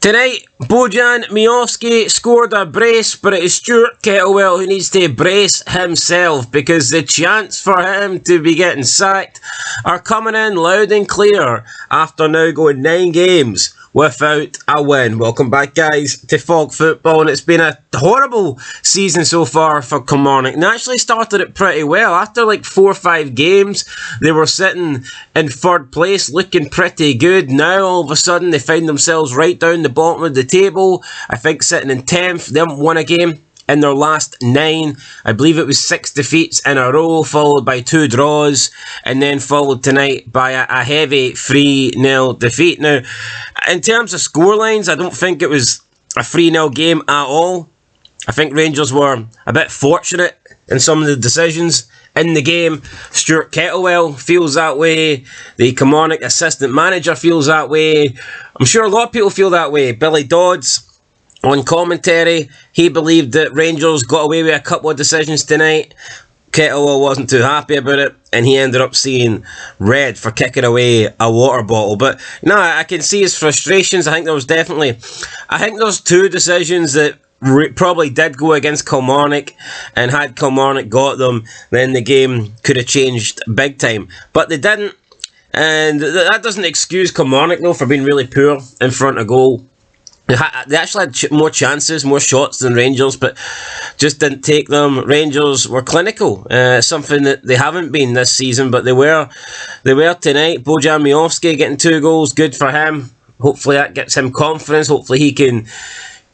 Tonight, Bojan Miovski scored a brace, but it is Stuart Kettlewell who needs to brace himself because the chance for him to be getting sacked are coming in loud and clear after now going 9 games without a win. Welcome back, guys, to Fog Football, and it's been a horrible season so far for Kilmarnock. They actually started it pretty well. After like 4 or 5 games, they were sitting in 3rd place, looking pretty good. Now, all of a sudden, they find themselves right down the bottom of the table. I think sitting in 10th. They haven't won a game in their last 9. I believe it was 6 defeats in a row, followed by 2 draws, and then followed tonight by a heavy 3-0 defeat. Now, in terms of scorelines, I don't think it was a 3-0 game at all. I think Rangers were a bit fortunate in some of the decisions in the game. Stuart Kettlewell feels that way. The Kilmarnock assistant manager feels that way. I'm sure a lot of people feel that way. Billy Dodds, on commentary, he believed that Rangers got away with a couple of decisions tonight. Kettlewell wasn't too happy about it, and he ended up seeing red for kicking away a water bottle. But no, I can see his frustrations. I think there's 2 decisions that probably did go against Kilmarnock, and had Kilmarnock got them, then the game could have changed big time. But they didn't, and that doesn't excuse Kilmarnock though for being really poor in front of goal. They actually had more chances, more shots than Rangers, but just didn't take them. Rangers were clinical, something that they haven't been this season, but they were tonight. Bojan Miovski getting 2 goals, good for him. Hopefully that gets him confidence. Hopefully he can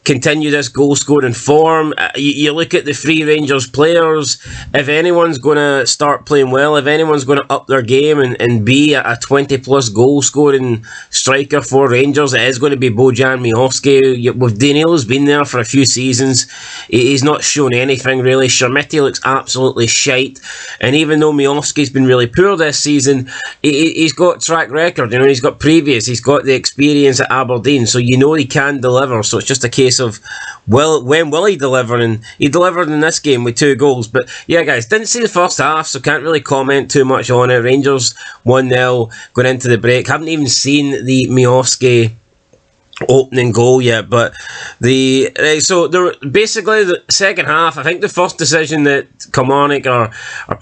continue this goal-scoring form. You look at the 3 Rangers players, if anyone's going to start playing well, if anyone's going to up their game and be a 20-plus goal-scoring striker for Rangers, it is going to be Bojan Miovski. With Daniel's been there for a few seasons, he's not shown anything really. Shermiti looks absolutely shite, and even though Miovski's been really poor this season, he's got track record, he's got previous, he's got the experience at Aberdeen, so he can deliver. So it's just a case of when will he deliver, and he delivered in this game with 2 goals. But yeah, guys, didn't see the first half, so can't really comment too much on it. Rangers 1-0 going into the break. Haven't even seen the Miovski opening goal yet, but so basically the second half, I think the first decision that Kilmarnock are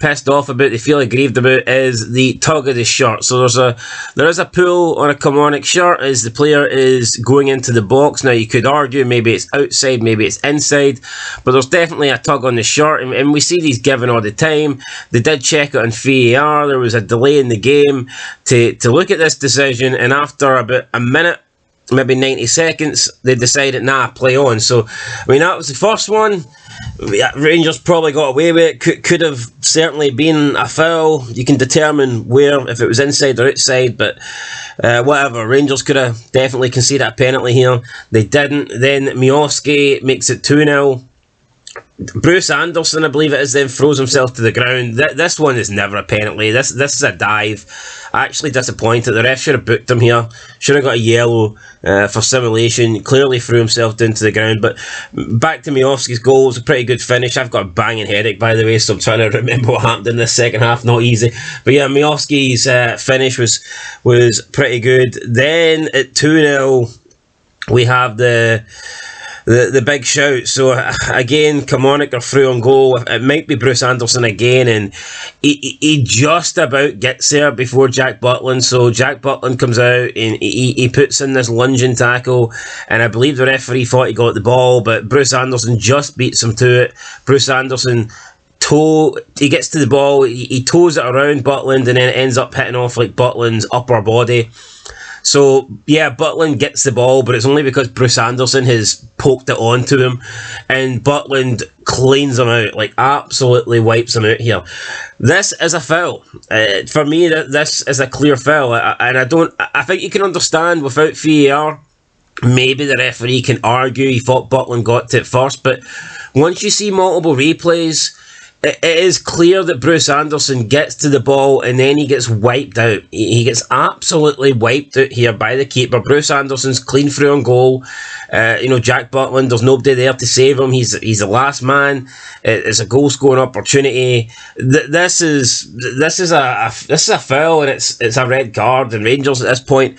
pissed off about, they feel aggrieved about, is the tug of the shirt. So there is a pull on a Kilmarnock shirt as the player is going into the box. Now you could argue maybe it's outside, maybe it's inside, but there's definitely a tug on the shirt, and we see these given all the time. They did check it on VAR. There was a delay in the game to look at this decision, and after about a minute, maybe 90 seconds, they decided, play on. So, that was the first one. Rangers probably got away with it. Could have certainly been a foul. You can determine where, if it was inside or outside, but whatever. Rangers could have definitely conceded a penalty here. They didn't. Then Miovski makes it 2-0. Bruce Anderson, I believe it is, then throws himself to the ground. This one is never a penalty. This is a dive. Actually disappointed. The ref should have booked him here. Should have got a yellow for simulation. Clearly threw himself down to the ground. But back to Miovski's goal. It was a pretty good finish. I've got a banging headache, by the way, so I'm trying to remember what happened in this second half. Not easy. But yeah, Miovski's finish was pretty good. Then at 2-0, we have the big shout. So again, Kilmarnock are through on goal. It might be Bruce Anderson again, and he just about gets there before Jack Butland. So Jack Butland comes out and he puts in this lunging tackle, and I believe the referee thought he got the ball, but Bruce Anderson just beats him to it. Bruce Anderson he gets to the ball, he toes it around Butland, and then it ends up hitting off like Butland's upper body. So, yeah, Butland gets the ball, but it's only because Bruce Anderson has poked it onto him, and Butland cleans him out, like absolutely wipes him out here. This is a foul. For me, this is a clear foul, and I think you can understand without VAR, maybe the referee can argue he thought Butland got to it first, but once you see multiple replays, it is clear that Bruce Anderson gets to the ball and then he gets wiped out. He gets absolutely wiped out here by the keeper. Bruce Anderson's clean through on goal. Jack Butland, there's nobody there to save him. He's the last man. It's a goal scoring opportunity. This is a foul, and it's a red card. And Rangers at this point,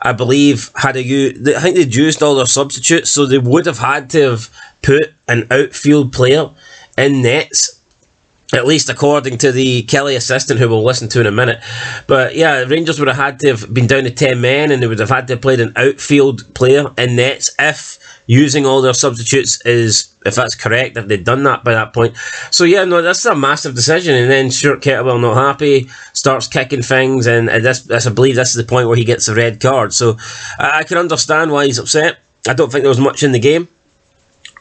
I believe, I think they'd used all their substitutes, so they would have had to have put an outfield player in nets, at least according to the Killie assistant, who we'll listen to in a minute. But yeah, Rangers would have had to have been down to 10 men, and they would have had to have played an outfield player in nets if using all their substitutes if that's correct, if they'd done that by that point. So yeah, no, that's a massive decision. And then Stuart Kettlewell, not happy, starts kicking things, and I believe this is the point where he gets a red card. So I can understand why he's upset. I don't think there was much in the game,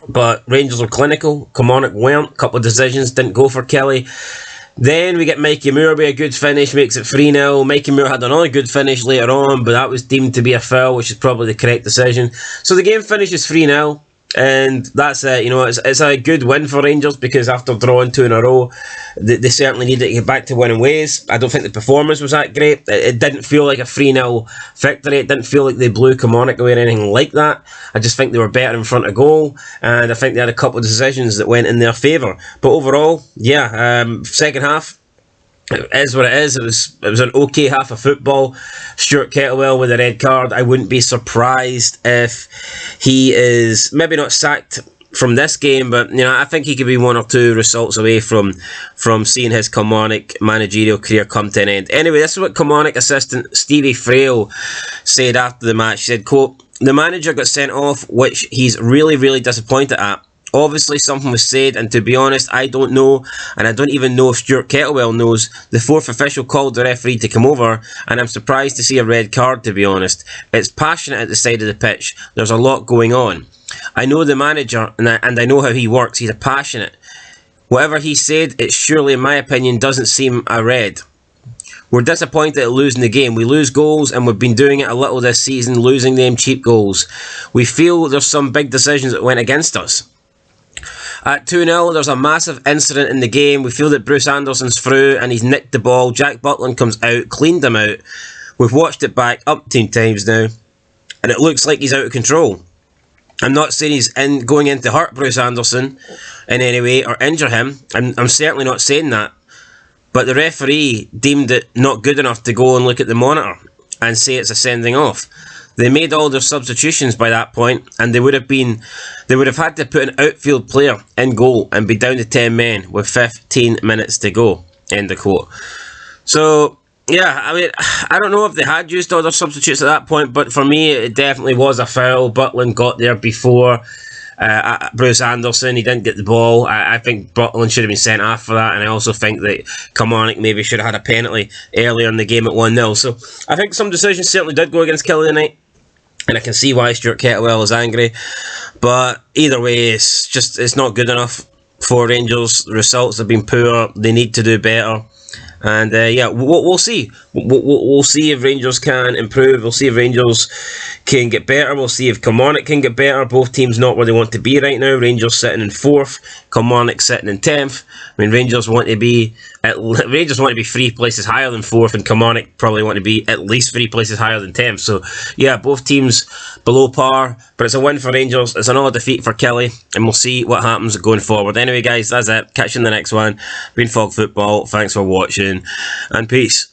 but Rangers were clinical. Kilmarnock weren't. A couple of decisions didn't go for Killie. Then we get Mikey Moore with a good finish, makes it 3-0. Mikey Moore had another good finish later on, but that was deemed to be a foul, which is probably the correct decision. So the game finishes 3-0, and that's it. You know, it's a good win for Rangers, because after drawing 2 in a row, they certainly needed to get back to winning ways. I don't think the performance was that great. It didn't feel like a 3-0 victory. It didn't feel like they blew Kilmarnock away or anything like that. I just think they were better in front of goal, and I think they had a couple of decisions that went in their favour. But overall, yeah, second half, it is what it is. It was an okay half of football. Stuart Kettlewell with a red card. I wouldn't be surprised if he is maybe not sacked from this game, but you know, I think he could be 1 or 2 results away from seeing his Kilmarnock managerial career come to an end. Anyway, this is what Kilmarnock assistant Stevie Frail said after the match. He said, quote, "The manager got sent off, which he's really, really disappointed at. Obviously something was said, and to be honest, I don't know, and I don't even know if Stuart Kettlewell knows. The 4th official called the referee to come over, and I'm surprised to see a red card, to be honest. It's passionate at the side of the pitch. There's a lot going on. I know the manager, and I know how he works. He's a passionate. Whatever he said, it surely, in my opinion, doesn't seem a red. We're disappointed at losing the game. We lose goals, and we've been doing it a little this season, losing them cheap goals. We feel there's some big decisions that went against us. At 2-0, there's a massive incident in the game. We feel that Bruce Anderson's through, and he's nicked the ball. Jack Butland comes out, cleaned him out. We've watched it back umpteen times now, and it looks like he's out of control. I'm not saying he's going in to hurt Bruce Anderson in any way or injure him. I'm certainly not saying that. But the referee deemed it not good enough to go and look at the monitor and say it's a sending off. They made all their substitutions by that point, and they would have had to put an outfield player in goal and be down to 10 men with 15 minutes to go. End of quote. So yeah, I mean, I don't know if they had used all their substitutes at that point, but for me, it definitely was a foul. Butland got there before Bruce Anderson. He didn't get the ball. I think Butland should have been sent off for that, and I also think that Kilmarnock maybe should have had a penalty earlier in the game at 1-0. So I think some decisions certainly did go against Killie tonight, and I can see why Stuart Kettlewell is angry. But either way, it's not good enough for Rangers. The results have been poor. They need to do better. And yeah, we'll see. We'll see if Rangers can improve. We'll see if Rangers can get better. We'll see if Kilmarnock can get better. Both teams not where they want to be right now. Rangers sitting in 4th, Kilmarnock sitting in 10th. I mean, Rangers want to be 3 places higher than 4th, and Kilmarnock probably want to be at least 3 places higher than 10th. So yeah, both teams below par, but it's a win for Rangers. It's another defeat for Killie, and we'll see what happens going forward. Anyway, guys, that's it. Catch you in the next one. Been Fog Football. Thanks for watching, and peace.